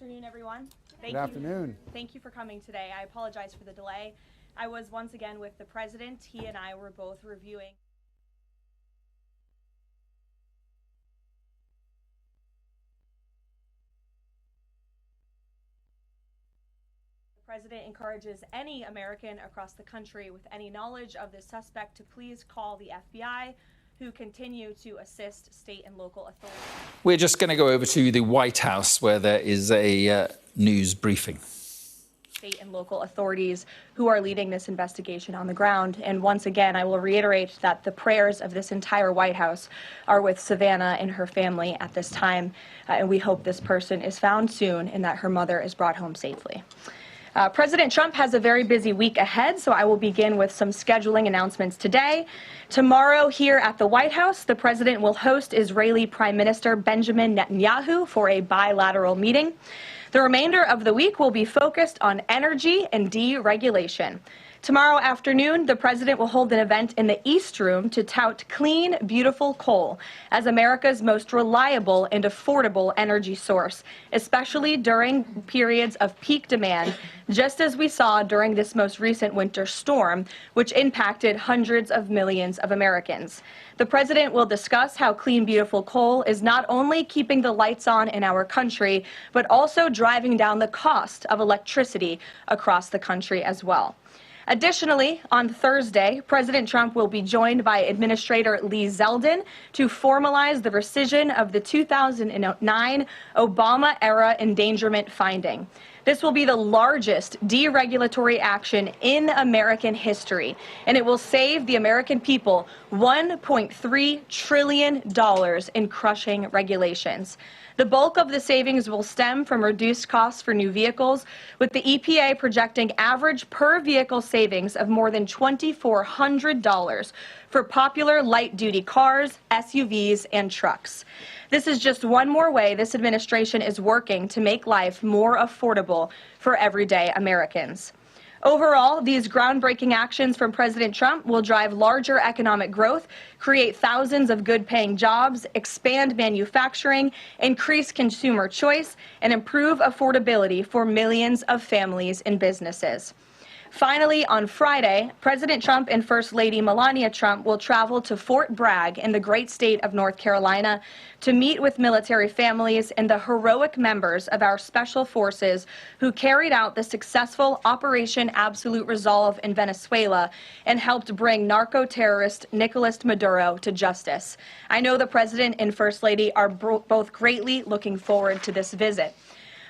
afternoon, everyone. Good afternoon. Thank you for coming today. I apologize for the delay. I was once again with the president. He and I were both reviewing. The president encourages any American across the country with any knowledge of the suspect to please call the FBI, who continue to assist state and local authorities. We're just going to go over to the White House, where there is a news briefing. State and local authorities who are leading this investigation on the ground. And once again, I will reiterate that the prayers of this entire White House are with Savannah and her family at this time. And we hope this person is found soon and that her mother is brought home safely. President Trump has a very busy week ahead, so I will begin with some scheduling announcements today. Tomorrow here at the White House, the president will host Israeli Prime Minister Benjamin Netanyahu for a bilateral meeting. The remainder of the week will be focused on energy and deregulation. Tomorrow afternoon, the president will hold an event in the East Room to tout clean, beautiful coal as America's most reliable and affordable energy source, especially during periods of peak demand, just as we saw during this most recent winter storm, which impacted hundreds of millions of Americans. The president will discuss how clean, beautiful coal is not only keeping the lights on in our country, but also driving down the cost of electricity across the country as well. Additionally, on Thursday, President Trump will be joined by Administrator Lee Zeldin to formalize the rescission of the 2009 Obama-era endangerment finding. This will be the largest deregulatory action in American history, and it will save the American people $1.3 trillion in crushing regulations. The bulk of the savings will stem from reduced costs for new vehicles, with the EPA projecting average per vehicle savings of more than $2,400 for popular light-duty cars, SUVs, and trucks. This is just one more way this administration is working to make life more affordable for everyday Americans. Overall, these groundbreaking actions from President Trump will drive larger economic growth, create thousands of good-paying jobs, expand manufacturing, increase consumer choice, and improve affordability for millions of families and businesses. Finally, on Friday, President Trump and First Lady Melania Trump will travel to Fort Bragg in the great state of North Carolina to meet with military families and the heroic members of our special forces who carried out the successful Operation Absolute Resolve in Venezuela and helped bring narco-terrorist Nicolas Maduro to justice. I know the President and First Lady are both greatly looking forward to this visit.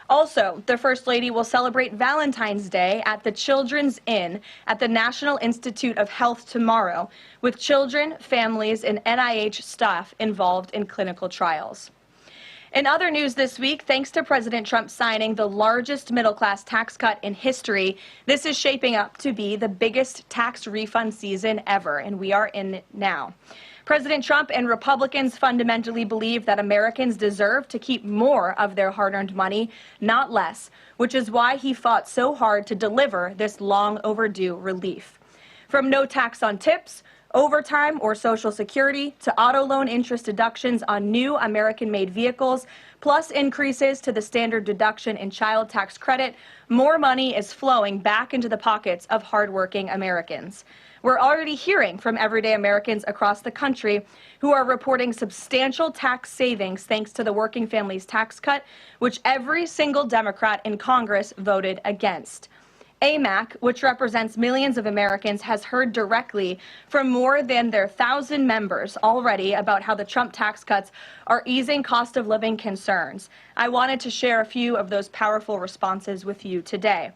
Also, the First Lady will celebrate Valentine's Day at the Children's Inn at the National Institute of Health tomorrow, with children, families, and NIH staff involved in clinical trials. In other news this week, thanks to President Trump signing the largest middle-class tax cut in history, this is shaping up to be the biggest tax refund season ever, and we are in it now. President Trump and Republicans fundamentally believe that Americans deserve to keep more of their hard-earned money, not less, which is why he fought so hard to deliver this long overdue relief. From no tax on tips, overtime, or Social Security to auto loan interest deductions on new American-made vehicles, plus increases to the standard deduction and child tax credit, more money is flowing back into the pockets of hardworking Americans. We're already hearing from everyday Americans across the country who are reporting substantial tax savings thanks to the Working Families Tax Cut, which every single Democrat in Congress voted against. AMAC, which represents millions of Americans, has heard directly from more than their 1,000 members already about how the Trump tax cuts are easing cost of living concerns. I wanted to share a few of those powerful responses with you today.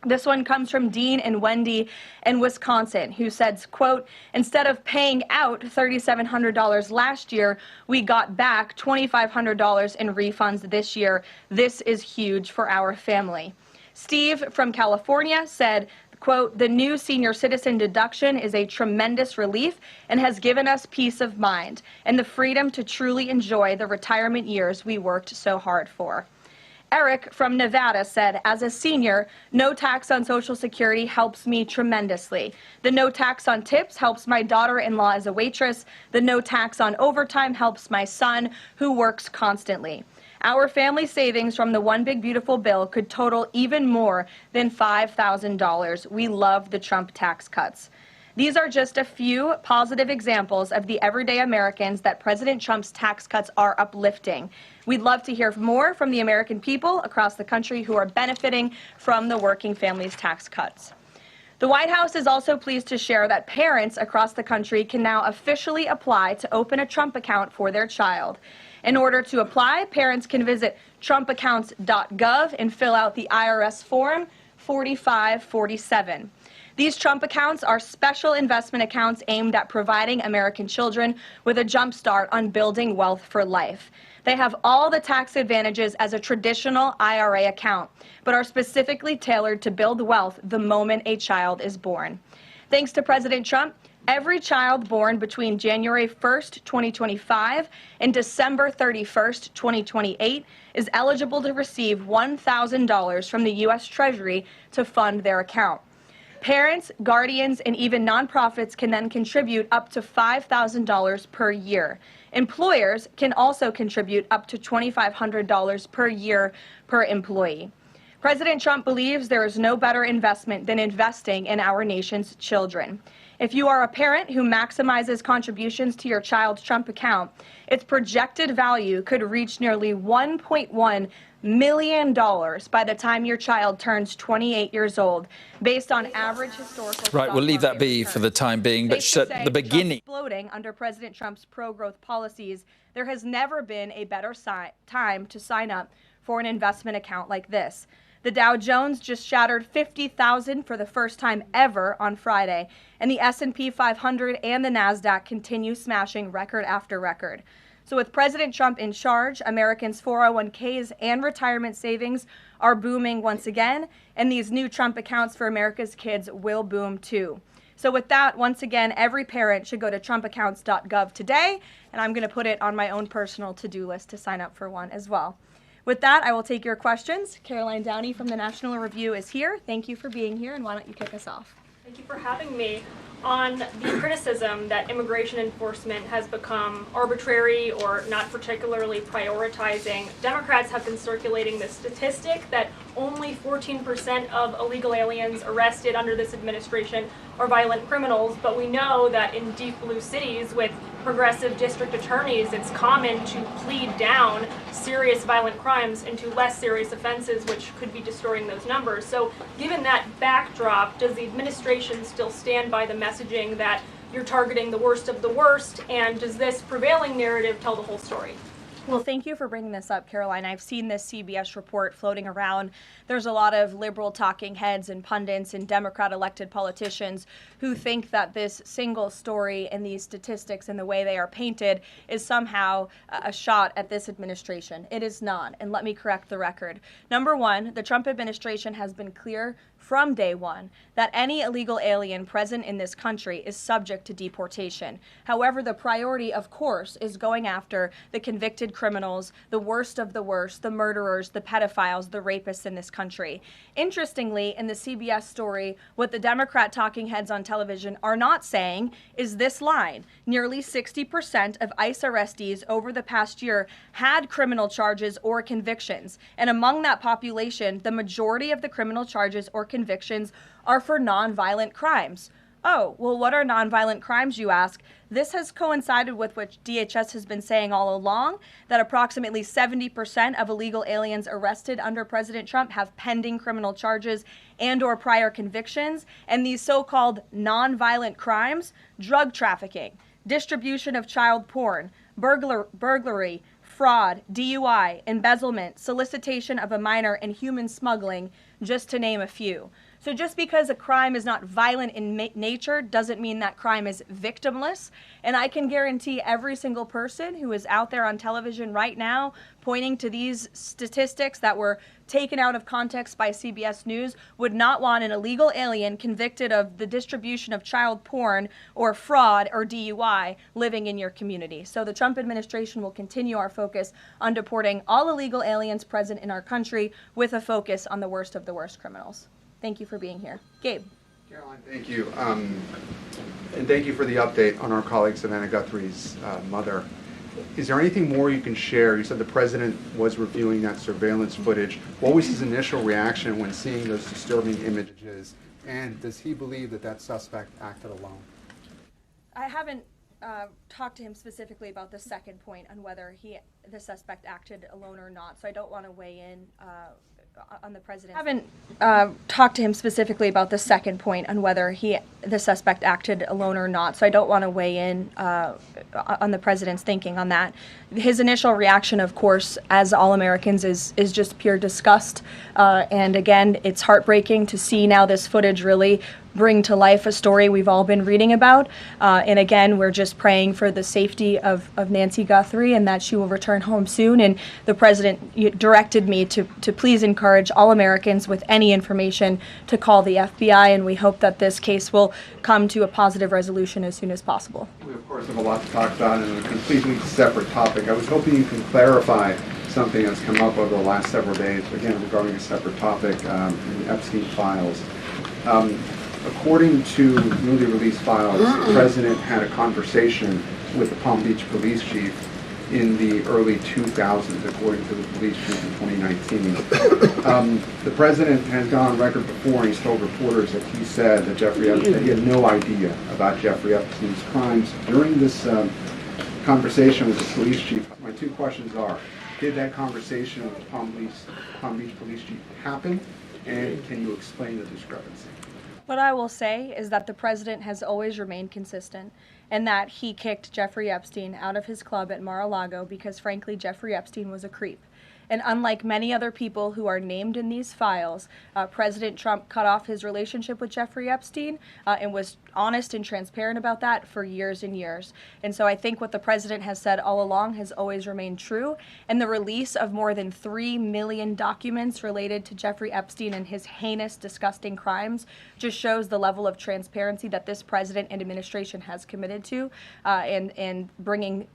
This one comes from Dean and Wendy in Wisconsin, who says, quote, instead of paying out $3,700 last year, we got back $2,500 in refunds this year. This is huge for our family. Steve from California said, quote, the new senior citizen deduction is a tremendous relief and has given us peace of mind and the freedom to truly enjoy the retirement years we worked so hard for. Eric from Nevada said, as a senior, no tax on Social Security helps me tremendously. The no tax on tips helps my daughter-in-law as a waitress. The no tax on overtime helps my son, who works constantly. Our family savings from the One Big Beautiful bill could total even more than $5,000. We love the Trump tax cuts. These are just a few positive examples of the everyday Americans that President Trump's tax cuts are uplifting. We'd love to hear more from the American people across the country who are benefiting from the working families' tax cuts. The White House is also pleased to share that parents across the country can now officially apply to open a Trump account for their child. In order to apply, parents can visit trumpaccounts.gov and fill out the IRS form 4547. These Trump accounts are special investment accounts aimed at providing American children with a jump start on building wealth for life. They have all the tax advantages as a traditional IRA account, but are specifically tailored to build wealth the moment a child is born. Thanks to President Trump, every child born between January 1st, 2025 and December 31st, 2028 is eligible to receive $1,000 from the U.S. Treasury to fund their account. Parents, guardians, and even nonprofits can then contribute up to $5,000 per year. Employers can also contribute up to $2,500 per year per employee. President Trump believes there is no better investment than investing in our nation's children. If you are a parent who maximizes contributions to your child's Trump account, its projected value could reach nearly $1.1 million by the time your child turns 28 years old, based on average historical. Right, we'll leave that be for the time being, but at the beginning. Exploding under President Trump's pro-growth policies, there has never been a better time to sign up for an investment account like this. The Dow Jones just shattered 50,000 for the first time ever on Friday, and the S&P 500 and the NASDAQ continue smashing record after record. So with President Trump in charge, Americans' 401ks and retirement savings are booming once again, and these new Trump accounts for America's kids will boom too. So with that, once again, every parent should go to trumpaccounts.gov today, and I'm going to put it on my own personal to-do list to sign up for one as well. With that, I will take your questions. Karoline Downey from the National Review is here. Thank you for being here, and why don't you kick us off? Thank you for having me. On the criticism that immigration enforcement has become arbitrary or not particularly prioritizing, Democrats have been circulating this statistic that only 14% of illegal aliens arrested under this administration are violent criminals, but we know that in deep blue cities with progressive district attorneys, it's common to plead down serious violent crimes into less serious offenses, which could be distorting those numbers. So given that backdrop, does the administration still stand by the messaging that you're targeting the worst of the worst, and does this prevailing narrative tell the whole story? Well, thank you for bringing this up, Karoline. I've seen this CBS report floating around. There's a lot of liberal talking heads and pundits and Democrat elected politicians who think that this single story and these statistics and the way they are painted is somehow a shot at this administration. It is not, and let me correct the record. Number one, the Trump administration has been clear from day one that any illegal alien present in this country is subject to deportation. However, the priority, of course, is going after the convicted criminals, the worst of the worst, the murderers, the pedophiles, the rapists in this country. Interestingly, in the CBS story, what the Democrat talking heads on television are not saying is this line. Nearly 60% of ICE arrestees over the past year had criminal charges or convictions. And among that population, the majority of the criminal charges or convictions are for nonviolent crimes. Oh, well, what are nonviolent crimes, you ask? This has coincided with what DHS has been saying all along, that approximately 70% of illegal aliens arrested under President Trump have pending criminal charges and or prior convictions. And these so-called nonviolent crimes, drug trafficking, distribution of child porn, burglary, fraud, DUI, embezzlement, solicitation of a minor, and human smuggling, just to name a few. So just because a crime is not violent in nature doesn't mean that crime is victimless. And I can guarantee every single person who is out there on television right now pointing to these statistics that were taken out of context by CBS News would not want an illegal alien convicted of the distribution of child porn or fraud or DUI living in your community. So the Trump administration will continue our focus on deporting all illegal aliens present in our country with a focus on the worst of the worst criminals. Thank you for being here. Gabe. Karoline, thank you. And thank you for the update on our colleague Savannah Guthrie's mother. Is there anything more you can share? You said the president was reviewing that surveillance footage. What was his initial reaction when seeing those disturbing images? And does he believe that that suspect acted alone? I haven't talked to him specifically about the second point on whether the suspect acted alone or not, so I don't want to weigh in on the president. I haven't talked to him specifically about the second point on whether the suspect acted alone or not, so I don't want to weigh in on the president's thinking on that. His initial reaction, of course, as all Americans, is just pure disgust. And again, it's heartbreaking to see now this footage really bring to life a story we've all been reading about. And again, we're just praying for the safety of Nancy Guthrie and that she will return home soon. And the president directed me to please encourage all Americans with any information to call the FBI, and we hope that this case will come to a positive resolution as soon as possible. We, of course, have a lot to talk about in a completely separate topic. I was hoping you can clarify something that's come up over the last several days, again, regarding a separate topic in the Epstein files. According to newly released files, the president had a conversation with the Palm Beach police chief in the early 2000s, according to the police chief in 2019. The president has gone on record before, and he's told reporters that he said that that he had no idea about Jeffrey Epstein's crimes. During this conversation with the police chief, my two questions are, did that conversation with the Palm Beach police chief happen, and can you explain the discrepancy? What I will say is that the president has always remained consistent and that he kicked Jeffrey Epstein out of his club at Mar-a-Lago because, frankly, Jeffrey Epstein was a creep. And unlike many other people who are named in these files, President Trump cut off his relationship with Jeffrey Epstein and was honest and transparent about that for years and years. And so I think what the president has said all along has always remained true. And the release of more than 3 million documents related to Jeffrey Epstein and his heinous, disgusting crimes just shows the level of transparency that this president and administration has committed to in bringing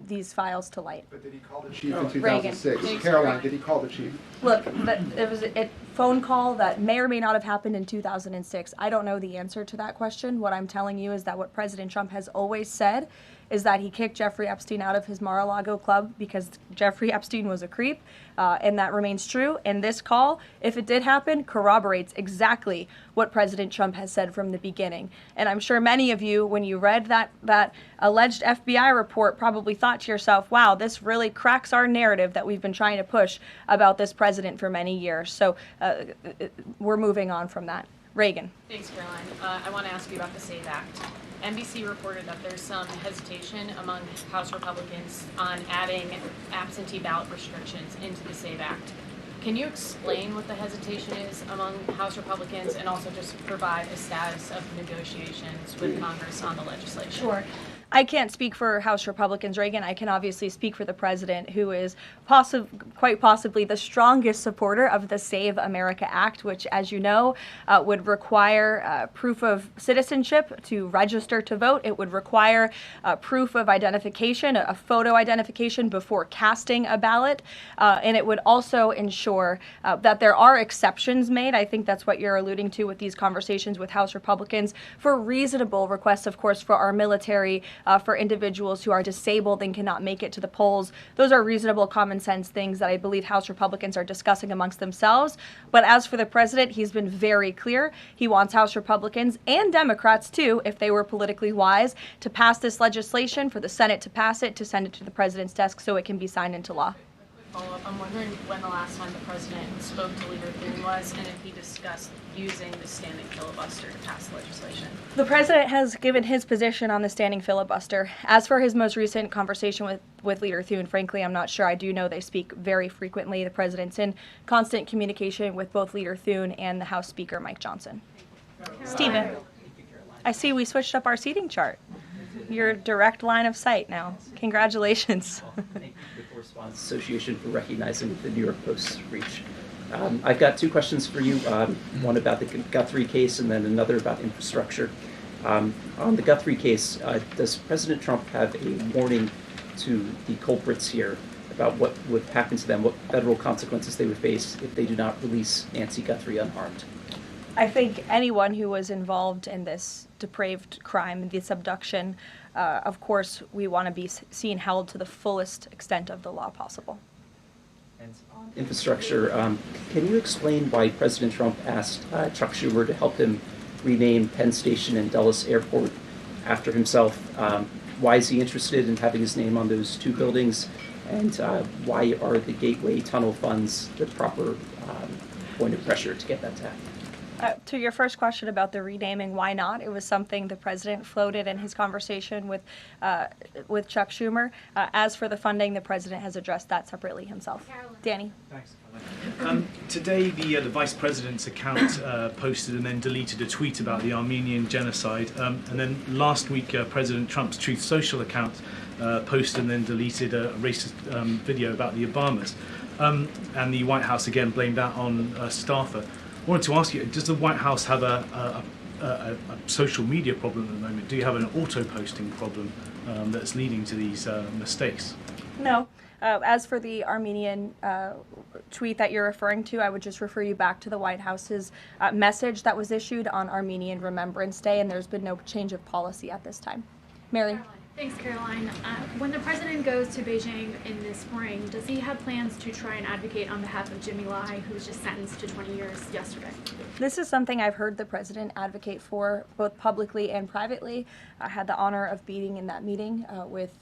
these files to light. But did he call the chief in 2006? Karoline, did he call the chief? Look, it was a phone call that may or may not have happened in 2006. I don't know the answer to that question. What I'm telling you is that what President Trump has always said is that he kicked Jeffrey Epstein out of his Mar-a-Lago club because Jeffrey Epstein was a creep, and that remains true. And this call, if it did happen, corroborates exactly what President Trump has said from the beginning. And I'm sure many of you, when you read that alleged FBI report, probably thought to yourself, wow, this really cracks our narrative that we've been trying to push about this president for many years. So we're moving on from that. Reagan. Thanks, Caroline. I want to ask you about the SAVE Act. NBC reported that there's some hesitation among House Republicans on adding absentee ballot restrictions into the SAVE Act. Can you explain what the hesitation is among House Republicans and also just provide a status of negotiations with Congress on the legislation? Sure. I can't speak for House Republicans, Reagan. I can obviously speak for the president, who is quite possibly the strongest supporter of the Save America Act, which, as you know, would require proof of citizenship to register to vote. It would require proof of identification, a photo identification before casting a ballot. And it would also ensure that there are exceptions made. I think that's what you're alluding to with these conversations with House Republicans for reasonable requests, of course, for our military, for individuals who are disabled and cannot make it to the polls. Those are reasonable, common sense things that I believe House Republicans are discussing amongst themselves. But as for the president, he's been very clear. He wants House Republicans and Democrats, too, if they were politically wise, to pass this legislation, for the Senate to pass it, to send it to the president's desk so it can be signed into law. Follow-up. I'm wondering when the last time the president spoke to Leader Thune was and if he discussed using the standing filibuster to pass legislation. The president has given his position on the standing filibuster. As for his most recent conversation with Leader Thune, frankly, I'm not sure. I do know they speak very frequently. The president's in constant communication with both Leader Thune and the House Speaker, Mike Johnson. Stephen, I see we switched up our seating chart. Your direct line of sight now. Congratulations. Thank you to the Correspondents Association for recognizing the New York Post's reach. I've got two questions for you, one about the Guthrie case and then another about infrastructure. On the Guthrie case, does President Trump have a warning to the culprits here about what would happen to them, what federal consequences they would face if they do not release Nancy Guthrie unharmed? I think anyone who was involved in this depraved crime, this abduction, of course, we want to be seen held to the fullest extent of the law possible. Infrastructure, can you explain why President Trump asked Chuck Schumer to help him rename Penn Station and Dulles Airport after himself? Why is he interested in having his name on those two buildings? And why are the Gateway Tunnel funds the proper point of pressure to get that to happen? To your first question about the renaming, why not? It was something the president floated in his conversation with Chuck Schumer. As for the funding, the president has addressed that separately himself. Danny. Thanks. Today, the vice president's account posted and then deleted a tweet about the Armenian genocide. And then last week, President Trump's Truth Social account posted and then deleted a racist video about the Obamas. And the White House again blamed that on a staffer. I wanted to ask you, does the White House have a social media problem at the moment? Do you have an auto-posting problem that's leading to these mistakes? No. As for the Armenian tweet that you're referring to, I would just refer you back to the White House's message that was issued on Armenian Remembrance Day, and there's been no change of policy at this time. Mary? Thanks, Caroline. When the president goes to Beijing in the spring, does he have plans to try and advocate on behalf of Jimmy Lai, who was just sentenced to 20 years yesterday? This is something I've heard the president advocate for both publicly and privately. I had the honor of being in that meeting with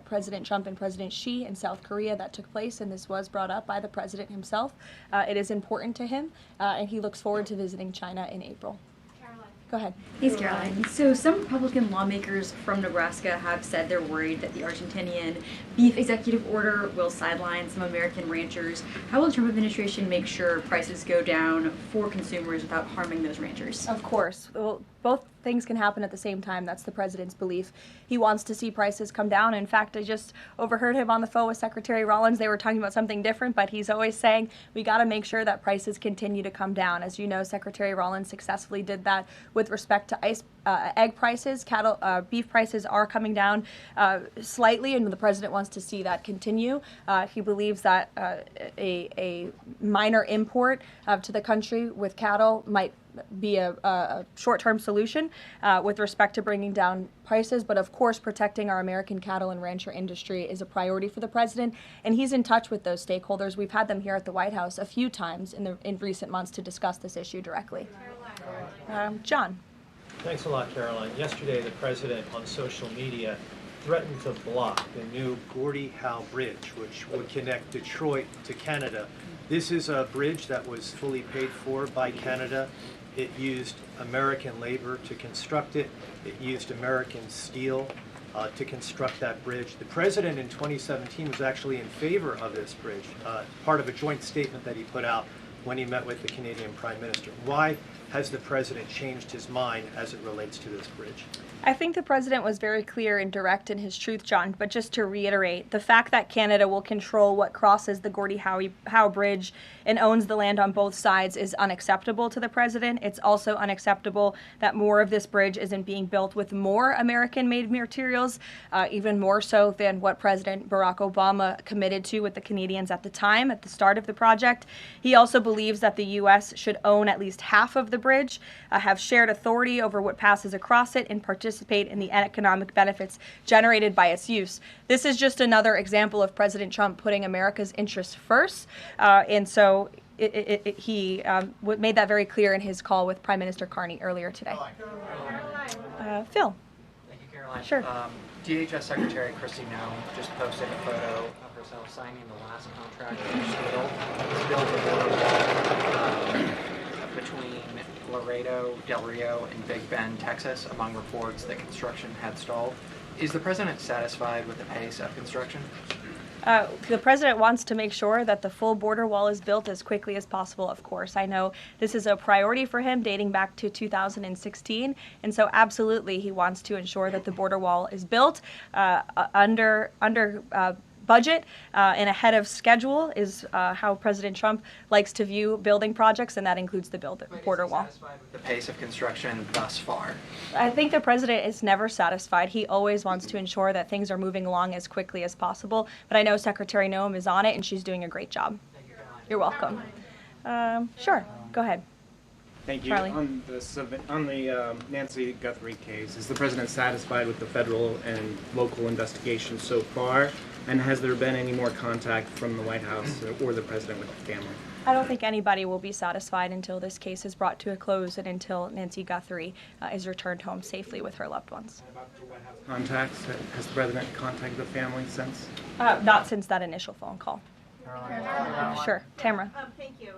President Trump and President Xi in South Korea that took place, and this was brought up by the president himself. It is important to him, and he looks forward to visiting China in April. Go ahead. Thanks, Caroline. So some Republican lawmakers from Nebraska have said they're worried that the Argentinian beef executive order will sideline some American ranchers. How will the Trump administration make sure prices go down for consumers without harming those ranchers? Of course. Well, both things can happen at the same time. That's the president's belief. He wants to see prices come down. In fact, I just overheard him on the phone with Secretary Rollins. They were talking about something different, but he's always saying we got to make sure that prices continue to come down. As you know, Secretary Rollins successfully did that with respect to egg prices. Beef prices are coming down slightly, and the president wants to see that continue. He believes that a minor import to the country with cattle might be a short-term solution with respect to bringing down prices, but of course protecting our American cattle and rancher industry is a priority for the president, and he's in touch with those stakeholders. We've had them here at the White House a few times in recent months to discuss this issue directly. John. Thanks a lot, Caroline. Yesterday, the president on social media threatened to block the new Gordie Howe Bridge, which would connect Detroit to Canada. This is a bridge that was fully paid for by Canada. It used American labor to construct it. It used American steel to construct that bridge. The president in 2017 was actually in favor of this bridge, part of a joint statement that he put out when he met with the Canadian Prime Minister. Why has the president changed his mind as it relates to this bridge? I think the president was very clear and direct in his truth, John, but just to reiterate, the fact that Canada will control what crosses the Gordie Howe Bridge and owns the land on both sides is unacceptable to the president. It's also unacceptable that more of this bridge isn't being built with more American-made materials, even more so than what President Barack Obama committed to with the Canadians at the time, at the start of the project. He also believes that the U.S. should own at least half of the bridge, have shared authority over what passes across it, and participate in the economic benefits generated by its use. This is just another example of President Trump putting America's interests first, and so he made that very clear in his call with Prime Minister Carney earlier today. Phil. Thank you, Caroline. Sure. DHS Secretary Kristi Noem just posted a photo of herself signing the last contract for build a border wall between Laredo, Del Rio, and Big Bend, Texas, among reports that construction had stalled. Is the president satisfied with the pace of construction? The president wants to make sure that the full border wall is built as quickly as possible, of course. I know this is a priority for him dating back to 2016, and so absolutely he wants to ensure that the border wall is built under budget and ahead of schedule is how President Trump likes to view building projects, and that includes the border wall. Satisfied with the pace of construction thus far? I think the president is never satisfied. He always wants to ensure that things are moving along as quickly as possible, but I know Secretary Noem is on it, and she's doing a great job. Thank you, Caroline. You're welcome. Sure, go ahead. Thank you. Charlie. On the Nancy Guthrie case, is the president satisfied with the federal and local investigation so far? And has there been any more contact from the White House or the president with the family? I don't think anybody will be satisfied until this case is brought to a close and until Nancy Guthrie is returned home safely with her loved ones. And about the White House contacts, has the president contacted the family since? Not since that initial phone call. Sure. Tamara. Thank you.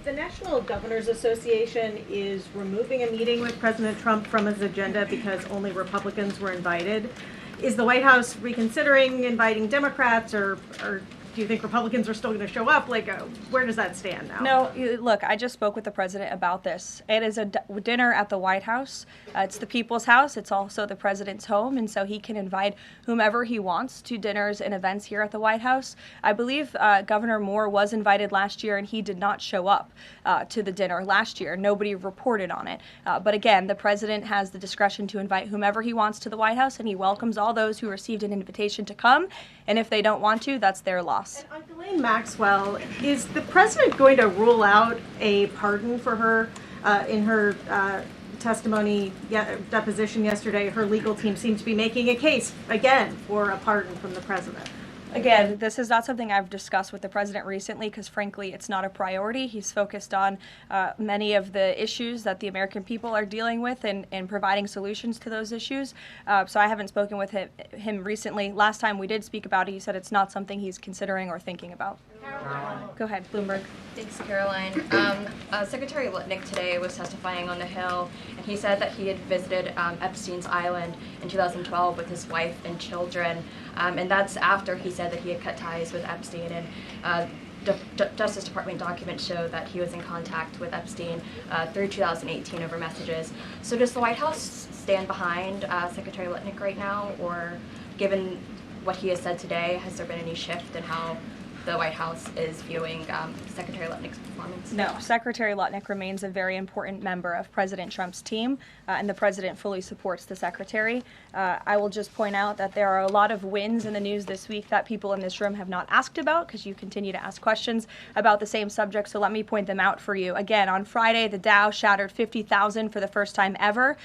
The National Governors Association is removing a meeting with President Trump from his agenda because only Republicans were invited. Is the White House reconsidering inviting Democrats, or do you think Republicans are still going to show up? Where does that stand now? No, look, I just spoke with the president about this. It is a dinner at the White House. It's the people's house. It's also the president's home, and so he can invite whomever he wants to dinners and events here at the White House. I believe Governor Moore was invited last year, and he did not show up to the dinner last year. Nobody reported on it. But again, the president has the discretion to invite whomever he wants to the White House, and he welcomes all those who received an invitation to come. And if they don't want to, that's their loss. And on Ghislaine Maxwell, is the president going to rule out a pardon for her in her testimony, deposition yesterday? Her legal team seemed to be making a case, again, for a pardon from the president. Again, this is not something I've discussed with the president recently because, frankly, it's not a priority. He's focused on many of the issues that the American people are dealing with and providing solutions to those issues. So I haven't spoken with him recently. Last time we did speak about it, he said it's not something he's considering or thinking about. Go ahead, Bloomberg. Thanks, Caroline. Secretary Litnick today was testifying on the Hill, and he said that he had visited Epstein's Island in 2012 with his wife and children, and that's after he said that he had cut ties with Epstein. And Justice Department documents show that he was in contact with Epstein through 2018 over messages. So does the White House stand behind Secretary Litnick right now, or given what he has said today, has there been any shift in how the White House is viewing Secretary Lutnick's performance? No, Secretary Lutnick remains a very important member of President Trump's team, and the president fully supports the secretary. I will just point out that there are a lot of wins in the news this week that people in this room have not asked about because you continue to ask questions about the same subject, so let me point them out for you. Again, on Friday, the Dow shattered 50,000 for the first time ever.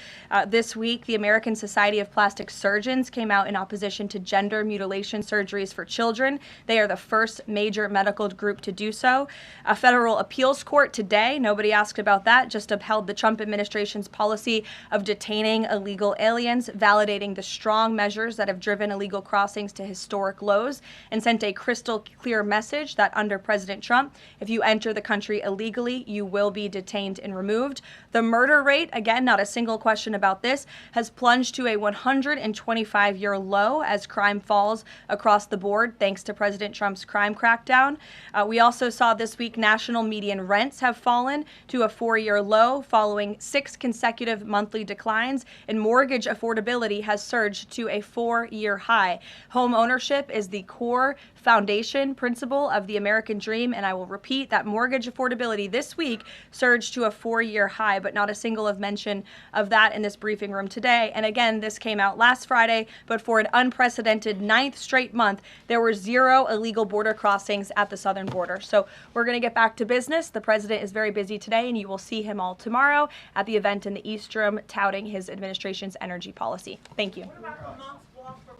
This week, the American Society of Plastic Surgeons came out in opposition to gender mutilation surgeries for children. They are the first major medical group to do so. A federal appeals court today, nobody asked about that, just upheld the Trump administration's policy of detaining illegal aliens, validating the strong measures that have driven illegal crossings to historic lows, and sent a crystal clear message that under President Trump, if you enter the country illegally, you will be detained and removed. The murder rate, again, not a single question about this, has plunged to a 125-year low as crime falls across the board thanks to President Trump's crime crackdown. We also saw this week national median rents have fallen to a 4-year low following 6 consecutive monthly declines, and mortgage affordability has surged to a 4-year high. Home ownership is the core foundation principle of the American dream, and I will repeat that mortgage affordability this week surged to a 4-year high, but not a single of mention of that in this briefing room today. And again, this came out last Friday, but for an unprecedented 9th straight month, there were 0 illegal border crossings at the southern border. So we're going to get back to business. The president is very busy today, and you will see him all tomorrow at the event in the East Room touting his administration's energy policy. Thank you. What about the month's walk for